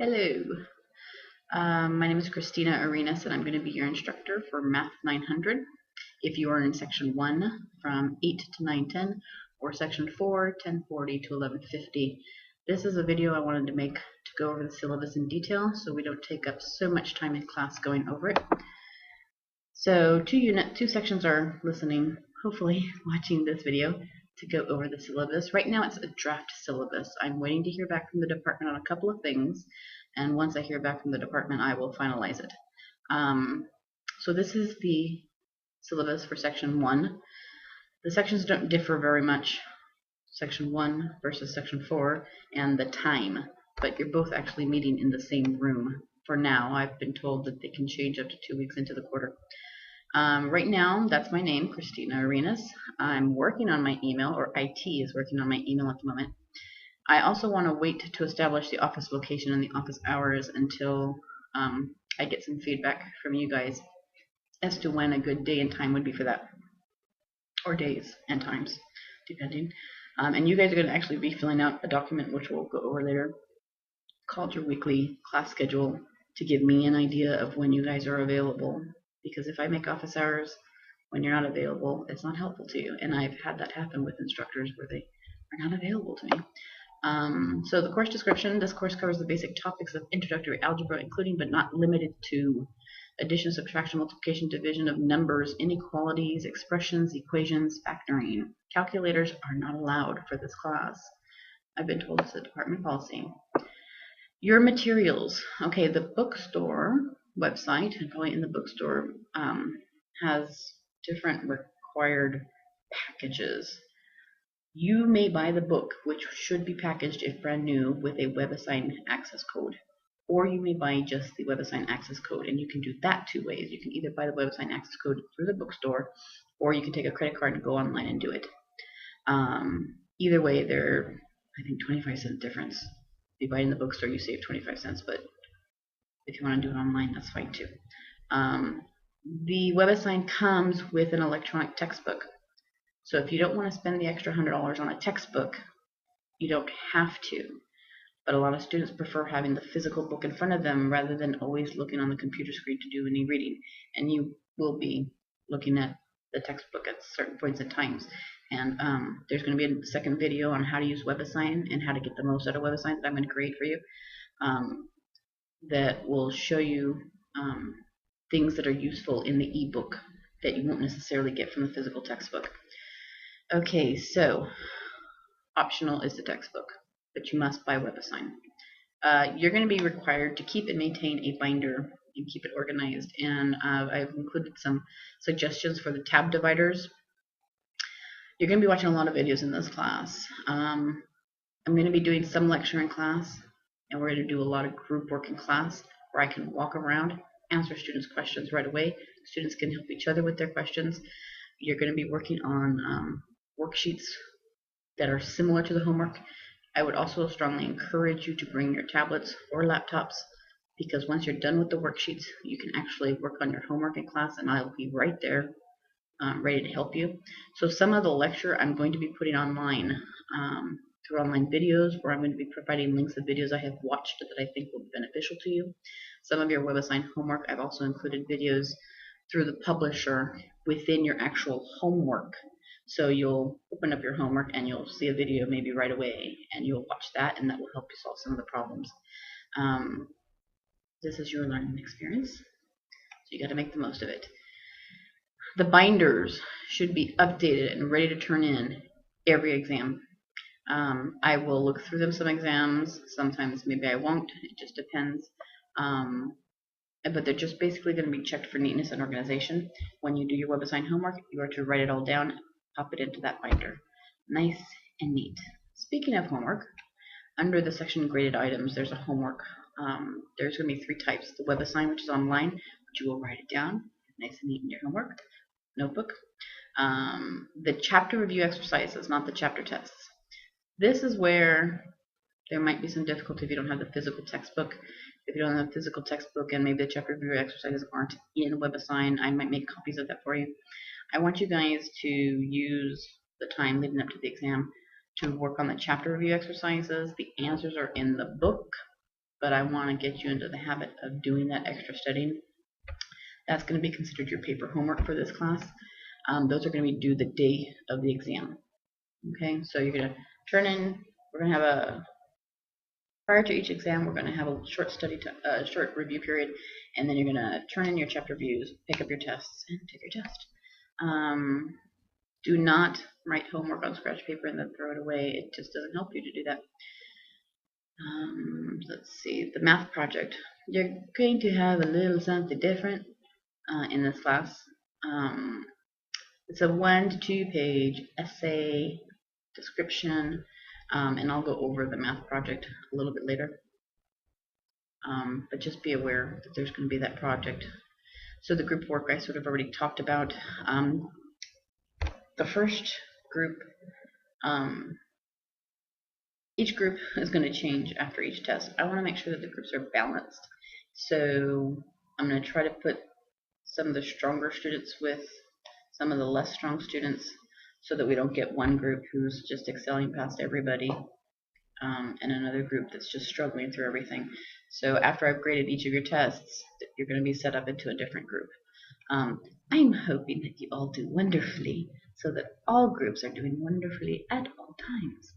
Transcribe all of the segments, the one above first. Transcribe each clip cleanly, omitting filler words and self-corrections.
Hello, my name is Christina Arenas and I'm going to be your instructor for Math 900. If you are in Section 1 from 8 to 910 or Section 4, 1040 to 1150, this is a video I wanted to make to go over the syllabus in detail so we don't take up so much time in class going over it. So two sections are listening, hopefully watching this video to go over the syllabus. Right now it's a draft syllabus. I'm waiting to hear back from the department on a couple of things, and once I hear back from the department I will finalize it. So this is the syllabus for Section 1. The sections don't differ very much, Section 1 versus Section 4, and the time, but you're both actually meeting in the same room for now. I've been told that they can change up to 2 weeks into the quarter. Right now, that's my name, Christina Arenas. I'm working on my email, or IT is working on my email at the moment. I also want to wait to establish the office location and the office hours until I get some feedback from you guys as to when a good day and time would be for that, or days and times, depending. And you guys are going to actually be filling out a document, which we'll go over later, called your weekly class schedule, to give me an idea of when you guys are available. Because if I make office hours when you're not available, it's not helpful to you. And I've had that happen with instructors where they are not available to me. So the course description, this course covers the basic topics of introductory algebra, including but not limited to addition, subtraction, multiplication, division of numbers, inequalities, expressions, equations, factoring. Calculators are not allowed for this class. I've been told it's a department policy. Your materials. Okay, the bookstore website, and probably in the bookstore, has different required packages. You may buy the book, which should be packaged if brand new, with a WebAssign access code. Or you may buy just the WebAssign access code, and you can do that two ways. You can either buy the WebAssign access code through the bookstore, or you can take a credit card and go online and do it. Either way, they're, I think, 25-cent difference. If you buy it in the bookstore, you save 25 cents, but if you want to do it online, that's fine too. The WebAssign comes with an electronic textbook. So if you don't want to spend the extra $100 on a textbook, you don't have to. But a lot of students prefer having the physical book in front of them rather than always looking on the computer screen to do any reading. And you will be looking at the textbook at certain points in times. And there's going to be a second video on how to use WebAssign and how to get the most out of WebAssign that I'm going to create for you, that will show you things that are useful in the ebook that you won't necessarily get from the physical textbook. Okay, so optional is the textbook, but you must buy WebAssign. You're going to be required to keep and maintain a binder and keep it organized, and I've included some suggestions for the tab dividers. You're going to be watching a lot of videos in this class. I'm going to be doing some lecture in class, and we're going to do a lot of group work in class where I can walk around, answer students' questions right away. Students can help each other with their questions. You're going to be working on worksheets that are similar to the homework. I would also strongly encourage you to bring your tablets or laptops, because once you're done with the worksheets, you can actually work on your homework in class, and I'll be right there ready to help you. So some of the lecture I'm going to be putting online through online videos, where I'm going to be providing links of videos I have watched that I think will be beneficial to you. Some of your WebAssign homework, I've also included videos through the publisher within your actual homework. So you'll open up your homework and you'll see a video maybe right away, and you'll watch that, and that will help you solve some of the problems. This is your learning experience, so you got to make the most of it. The binders should be updated and ready to turn in every exam. I will look through them some exams. Sometimes maybe I won't. It just depends. But they're just basically going to be checked for neatness and organization. When you do your WebAssign homework, you are to write it all down, pop it into that binder. Nice and neat. Speaking of homework, under the section graded items, there's a homework. There's going to be 3 types. The WebAssign, which is online, which you will write it down, nice and neat in your homework notebook. The chapter review exercises, not the chapter tests. This is where there might be some difficulty if you don't have the physical textbook. If you don't have the physical textbook and maybe the chapter review exercises aren't in WebAssign, I might make copies of that for you. I want you guys to use the time leading up to the exam to work on the chapter review exercises. The answers are in the book. but I want to get you into the habit of doing that extra studying. That's going to be considered your paper homework for this class. Those are going to be due the day of the exam. Okay, so you're going to turn in, we're going to have a, prior to each exam, we're going to have a short short review period, and then you're going to turn in your chapter reviews, pick up your tests, and take your test. Do not write homework on scratch paper and then throw it away. It just doesn't help you to do that. Let's see, the math project. You're going to have a little something different in this class. It's a 1 to 2 page essay description, and I'll go over the math project a little bit later. But just be aware that there's going to be that project. So the group work I sort of already talked about. The first group, each group is going to change after each test. I want to make sure that the groups are balanced. So I'm going to try to put some of the stronger students with some of the less strong students so that we don't get one group who's just excelling past everybody and another group that's just struggling through everything. So after I've graded each of your tests, you're going to be set up into a different group. I'm hoping that you all do wonderfully so that all groups are doing wonderfully at all times.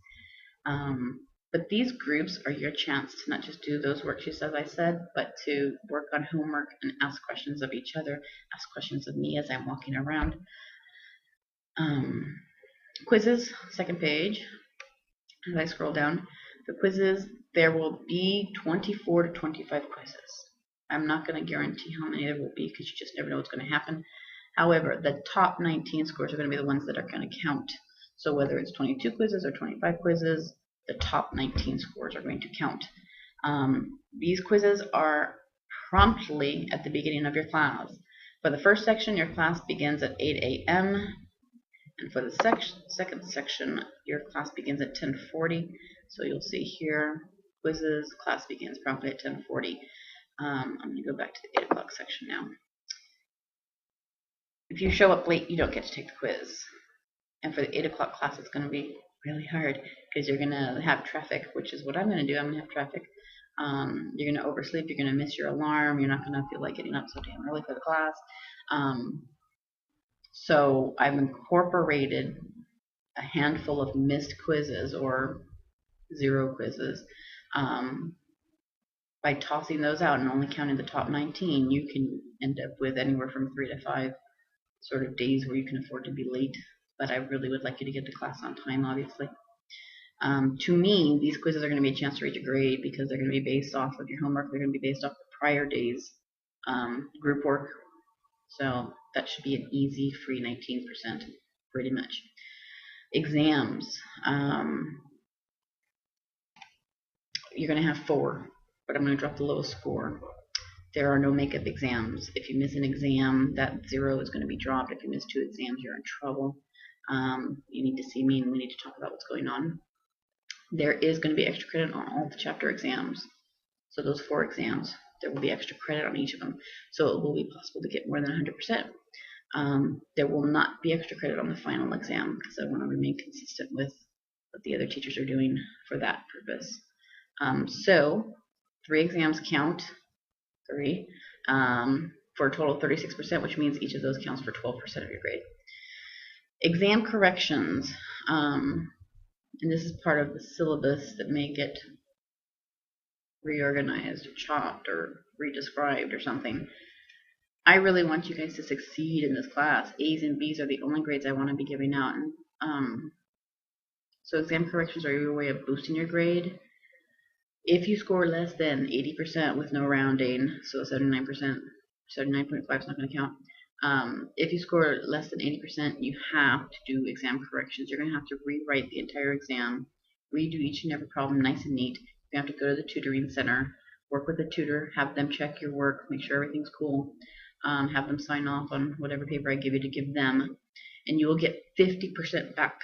But these groups are your chance to not just do those worksheets as I said, but to work on homework and ask questions of each other, ask questions of me as I'm walking around. Quizzes, second page. As I scroll down, the quizzes, there will be 24 to 25 quizzes. I'm not going to guarantee how many there will be because you just never know what's going to happen. However, the top 19 scores are going to be the ones that are going to count. So whether it's 22 quizzes or 25 quizzes, the top 19 scores are going to count. These quizzes are promptly at the beginning of your class. For the first section, your class begins at 8 a.m. And for the second section, your class begins at 10:40. So you'll see here, quizzes, class begins promptly at 10:40. I'm going to go back to the 8 o'clock section now. If you show up late, you don't get to take the quiz. And for the 8 o'clock class, it's going to be really hard because you're going to have traffic, which is what I'm going to do. I'm going to have traffic. You're going to oversleep. You're going to miss your alarm. You're not going to feel like getting up so damn early for the class. So I've incorporated a handful of missed quizzes or 0 quizzes. By tossing those out and only counting the top 19, you can end up with anywhere from 3 to 5 sort of days where you can afford to be late. But I really would like you to get to class on time, obviously. To me, these quizzes are going to be a chance to read your grade because they're going to be based off of your homework. They're going to be based off the prior day's group work. So that should be an easy, free 19%, pretty much. Exams. You're going to have 4, but I'm going to drop the lowest score. There are no makeup exams. If you miss an exam, that 0 is going to be dropped. If you miss 2 exams, you're in trouble. You need to see me and we need to talk about what's going on. There is going to be extra credit on all the chapter exams. So those 4 exams, there will be extra credit on each of them. So it will be possible to get more than 100%. There will not be extra credit on the final exam because I want to remain consistent with what the other teachers are doing for that purpose. So 3 exams count, 3, for a total of 36%, which means each of those counts for 12% of your grade. Exam corrections, and this is part of the syllabus that may get reorganized, or chopped, or redescribed, or something. I really want you guys to succeed in this class. A's and B's are the only grades I want to be giving out. And, so exam corrections are your way of boosting your grade. If you score less than 80% with no rounding, so 79%, 79.5 is not going to count. If you score less than 80%, you have to do exam corrections. You're going to have to rewrite the entire exam, redo each and every problem nice and neat. You have to go to the tutoring center, work with the tutor, have them check your work, make sure everything's cool, have them sign off on whatever paper I give you to give them, and you will get 50% back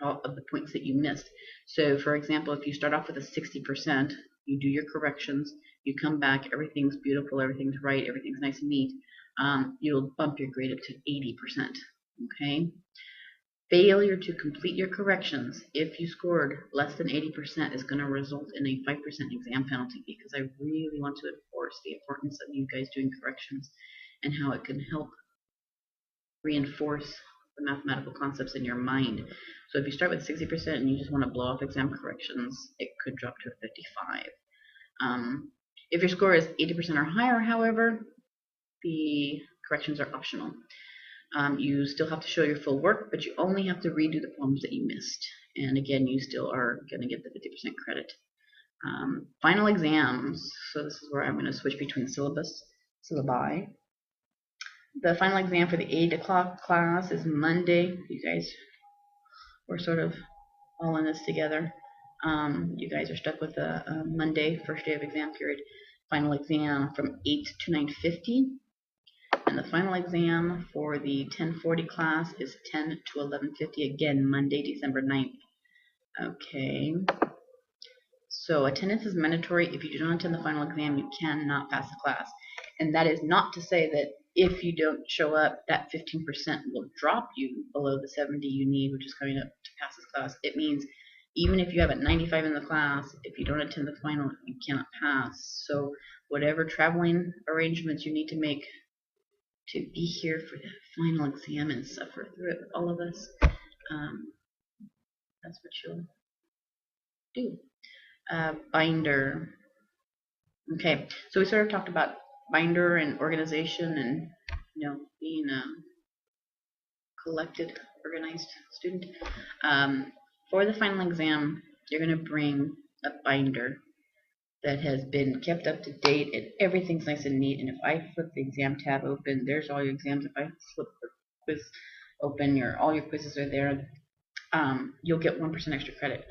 of the points that you missed. So for example, if you start off with a 60%, you do your corrections, you come back, everything's beautiful, everything's right, everything's nice and neat, you'll bump your grade up to 80%. Okay? Failure to complete your corrections, if you scored less than 80%, is going to result in a 5% exam penalty, because I really want to enforce the importance of you guys doing corrections and how it can help reinforce the mathematical concepts in your mind. So if you start with 60% and you just want to blow off exam corrections, it could drop to 55. If your score is 80% or higher, however, the corrections are optional. You still have to show your full work, but you only have to redo the problems that you missed. And again, you still are going to get the 50% credit. Final exams. So this is where I'm going to switch between syllabi. The final exam for the 8 o'clock class is Monday. You guys were sort of all in this together. You guys are stuck with a Monday, first day of exam period. Final exam from 8 to 9:50. And the final exam for the 1040 class is 10 to 11:50, again, Monday, December 9th. Okay. So attendance is mandatory. If you do not attend the final exam, you cannot pass the class. And that is not to say that if you don't show up, that 15% will drop you below the 70 you need, which is coming up to pass this class. It means even if you have a 95 in the class, if you don't attend the final, you cannot pass. So whatever traveling arrangements you need to make to be here for the final exam and suffer through it with all of us, that's what you'll do. Binder. Okay, so we sort of talked about binder and organization and being a collected, organized student. For the final exam, you're going to bring a binder that has been kept up to date and everything's nice and neat. And if I flip the exam tab open, there's all your exams. If I flip the quiz open, all your quizzes are there. You'll get 1% extra credit.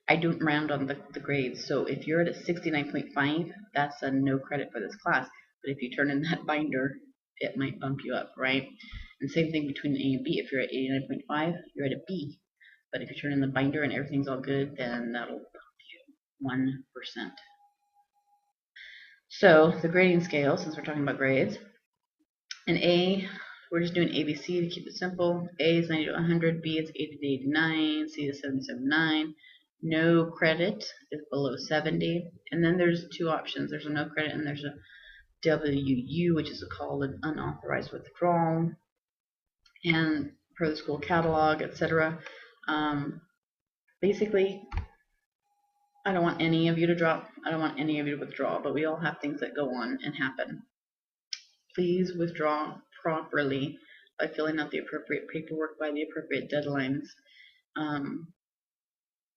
I don't round on the grades, so if you're at a 69.5, that's a no credit for this class. But if you turn in that binder, it might bump you up, right? And same thing between A and B. If you're at 89.5, you're at a B. But if you turn in the binder and everything's all good, then that'll bump you 1%. So the grading scale, since we're talking about grades, an A, we're just doing ABC to keep it simple. A is 90 to 100, B is 80 to 89, C is 70 to 79. No credit is below 70. And then there's two options. There's a no credit and there's a WU, which is called an unauthorized withdrawal. And per the school catalog, etc. Basically, I don't want any of you to drop. I don't want any of you to withdraw, but we all have things that go on and happen. Please withdraw properly by filling out the appropriate paperwork by the appropriate deadlines.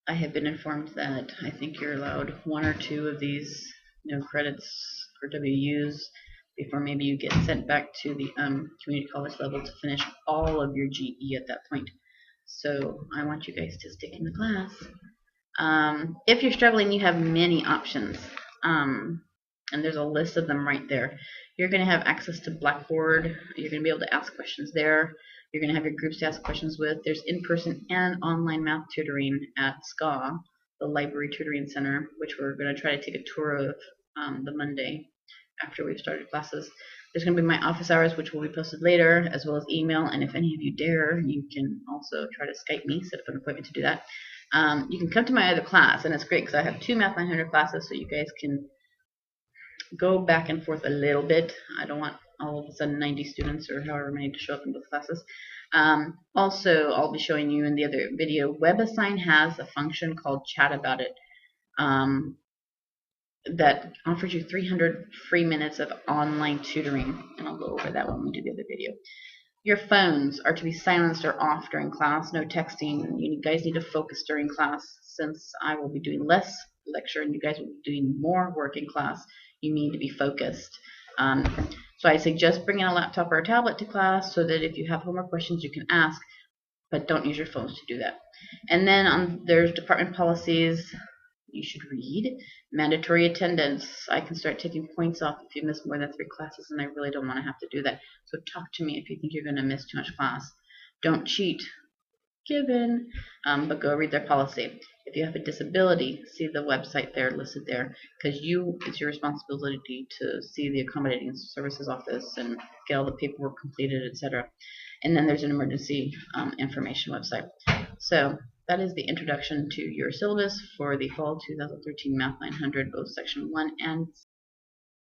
I have been informed that I think you're allowed 1 or 2 of these no credits or WUs before maybe you get sent back to the community college level to finish all of your GE at that point. So I want you guys to stick in the class. If you're struggling, you have many options, and there's a list of them right there. You're going to have access to Blackboard. You're going to be able to ask questions there. You're going to have your groups to ask questions with. There's in-person and online math tutoring at SCA, the Library Tutoring Center, which we're going to try to take a tour of the Monday after we've started classes. There's going to be my office hours, which will be posted later, as well as email. And if any of you dare, you can also try to Skype me, set up an appointment to do that. You can come to my other class, and it's great because I have 2 Math 900 classes, so you guys can go back and forth a little bit. I don't want all of a sudden 90 students or however many to show up in both classes. Also, I'll be showing you in the other video, WebAssign has a function called Chat About It that offers you 300 free minutes of online tutoring, and I'll go over that when we do the other video. Your phones are to be silenced or off during class, no texting. You guys need to focus during class. Since I will be doing less lecture and you guys will be doing more work in class, you need to be focused. So I suggest bringing a laptop or a tablet to class so that if you have homework questions you can ask, but don't use your phones to do that. And then there's department policies you should read. Mandatory attendance. I can start taking points off if you miss more than 3 classes, and I really don't want to have to do that. So talk to me if you think you're going to miss too much class. Don't cheat. given, but go read their policy. If you have a disability, see the website there listed there, because it's your responsibility to see the accommodating services office and get all the paperwork completed, etc. And then there's an emergency information website. So that is the introduction to your syllabus for the fall 2013 Math 900, both section 1 and